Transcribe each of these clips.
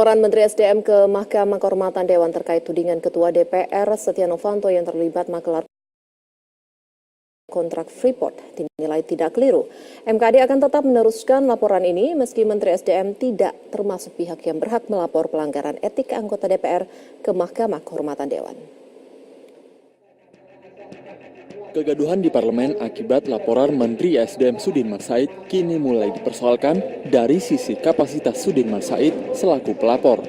Laporan Menteri SDM ke Mahkamah Kehormatan Dewan terkait tudingan Ketua DPR Setia Novanto yang terlibat makelar kontrak Freeport dinilai tidak keliru. MKD akan tetap meneruskan laporan ini meski Menteri SDM tidak termasuk pihak yang berhak melapor pelanggaran etik anggota DPR ke Mahkamah Kehormatan Dewan. Kegaduhan di parlemen akibat laporan Menteri SDM Sudirman Said kini mulai dipersoalkan dari sisi kapasitas Sudirman Said selaku pelapor.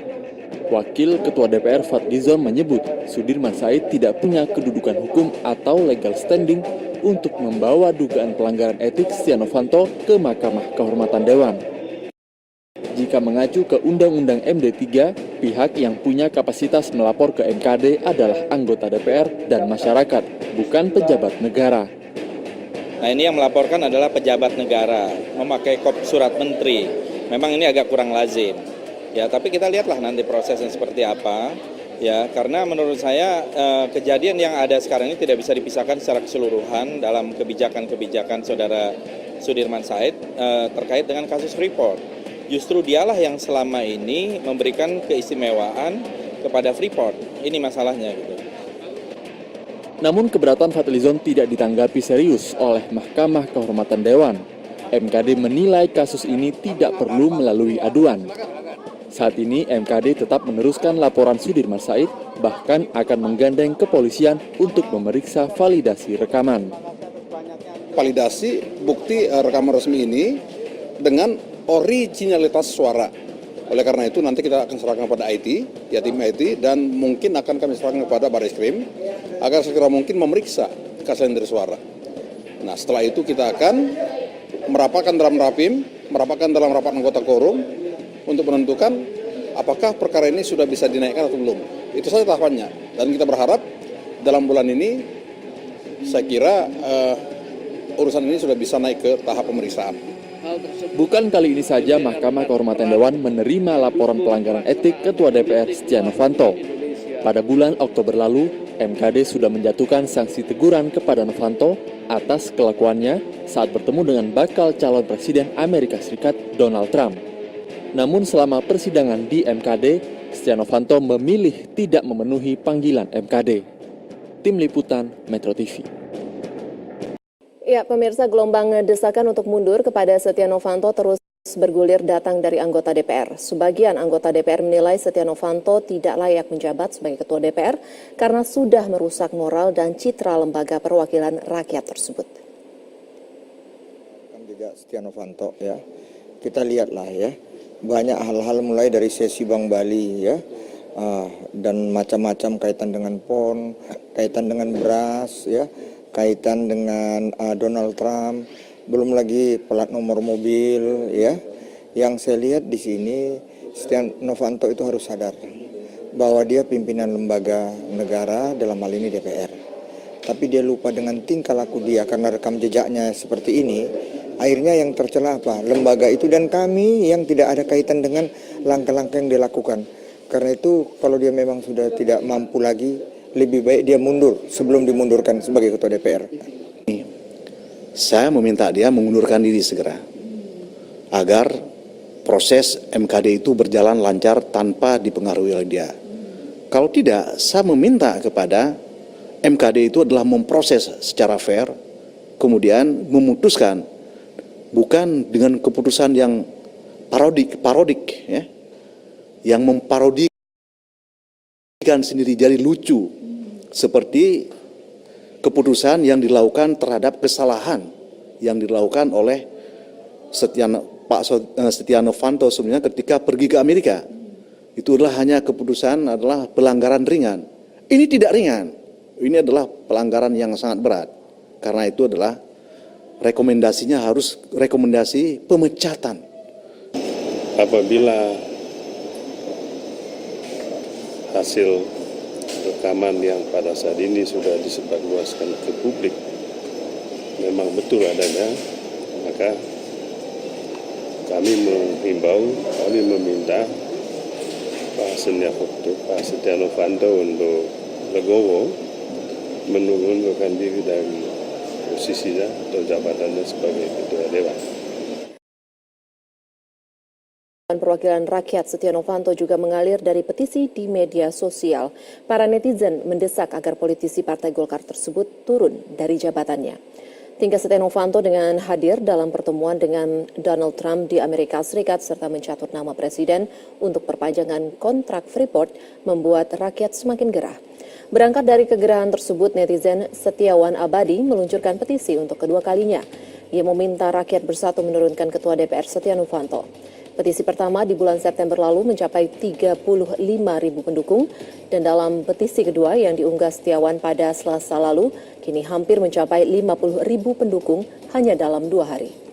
Wakil Ketua DPR Fadlizon menyebut Sudirman Said tidak punya kedudukan hukum atau legal standing untuk membawa dugaan pelanggaran etik Setia Novanto ke Mahkamah Kehormatan Dewan. Jika mengacu ke Undang-Undang MD3, pihak yang punya kapasitas melapor ke MKD adalah anggota DPR dan masyarakat, bukan pejabat negara. Nah, ini yang melaporkan adalah pejabat negara, memakai surat menteri. Memang ini agak kurang lazim. Ya, tapi kita lihatlah nanti prosesnya seperti apa. Ya, karena menurut saya kejadian yang ada sekarang ini tidak bisa dipisahkan secara keseluruhan dalam kebijakan-kebijakan Saudara Sudirman Said terkait dengan kasus Freeport. Justru dialah yang selama ini memberikan keistimewaan kepada Freeport. Ini masalahnya gitu. Namun keberatan Fadlizon tidak ditanggapi serius oleh Mahkamah Kehormatan Dewan. MKD menilai kasus ini tidak perlu melalui aduan. Saat ini MKD tetap meneruskan laporan Sudirman Said, bahkan akan menggandeng kepolisian untuk memeriksa validasi rekaman. Validasi bukti rekaman resmi ini dengan originalitas suara. Oleh karena itu nanti kita akan serahkan kepada IT, ya tim IT, dan mungkin akan kami serahkan kepada Barreskrim agar segera mungkin memeriksa keaslian dari suara. Nah, setelah itu kita akan merapatkan dalam rapim, merapatkan dalam rapat anggota quorum untuk menentukan apakah perkara ini sudah bisa dinaikkan atau belum. Itu saja tahapannya. Dan kita berharap dalam bulan ini saya kira urusan ini sudah bisa naik ke tahap pemeriksaan. Bukan kali ini saja Mahkamah Kehormatan Dewan menerima laporan pelanggaran etik Ketua DPR Setia Novanto. Pada bulan Oktober lalu, MKD sudah menjatuhkan sanksi teguran kepada Novanto atas kelakuannya saat bertemu dengan bakal calon Presiden Amerika Serikat Donald Trump. Namun selama persidangan di MKD, Setia Novanto memilih tidak memenuhi panggilan MKD. Tim Liputan Metro TV. Ya, pemirsa, gelombang desakan untuk mundur kepada Setia Novanto terus bergulir datang dari anggota DPR. Sebagian anggota DPR menilai Setia Novanto tidak layak menjabat sebagai Ketua DPR karena sudah merusak moral dan citra lembaga perwakilan rakyat tersebut. Juga Setia Novanto ya, kita lihatlah ya, banyak hal-hal mulai dari sesi Bank Bali ya, dan macam-macam kaitan dengan PON, kaitan dengan beras ya, kaitan dengan Donald Trump, belum lagi plat nomor mobil ya. Yang saya lihat di sini Setia Novanto itu harus sadar bahwa dia pimpinan lembaga negara, dalam hal ini DPR. Tapi dia lupa dengan tingkah laku dia karena rekam jejaknya seperti ini. Akhirnya yang tercela apa? Lembaga itu dan kami yang tidak ada kaitan dengan langkah-langkah yang dilakukan. Karena itu kalau dia memang sudah tidak mampu lagi, lebih baik dia mundur sebelum dimundurkan sebagai Ketua DPR. Saya meminta dia mengundurkan diri segera agar proses MKD itu berjalan lancar tanpa dipengaruhi oleh dia. Kalau tidak, saya meminta kepada MKD itu adalah memproses secara fair, kemudian memutuskan bukan dengan keputusan yang parodik ya, yang memparodikan sendiri jadi lucu, seperti keputusan yang dilakukan terhadap kesalahan yang dilakukan oleh Pak Setia Novanto sebenarnya ketika pergi ke Amerika. Itu adalah hanya keputusan adalah pelanggaran ringan. Ini tidak ringan, ini adalah pelanggaran yang sangat berat. Karena itu adalah rekomendasinya harus rekomendasi pemecatan. Apabila hasil rekaman yang pada saat ini sudah disebarluaskan ke publik memang betul adanya, maka kami menghimbau, kami meminta Pak Setia Novanto untuk legowo mengundurkan diri dari posisinya atau jabatannya sebagai Ketua Dewan. Perwakilan Rakyat Setia Novanto juga mengalir dari petisi di media sosial. Para netizen mendesak agar politisi Partai Golkar tersebut turun dari jabatannya. Hingga Setia Novanto dengan hadir dalam pertemuan dengan Donald Trump di Amerika Serikat serta mencatut nama presiden untuk perpanjangan kontrak Freeport membuat rakyat semakin gerah. Berangkat dari kegerahan tersebut, netizen Setiawan Abadi meluncurkan petisi untuk kedua kalinya. Ia meminta rakyat bersatu menurunkan Ketua DPR Setia Novanto. Petisi pertama di bulan September lalu mencapai 35.000 pendukung dan dalam petisi kedua yang diunggah Setiawan pada Selasa lalu kini hampir mencapai 50.000 pendukung hanya dalam 2 hari.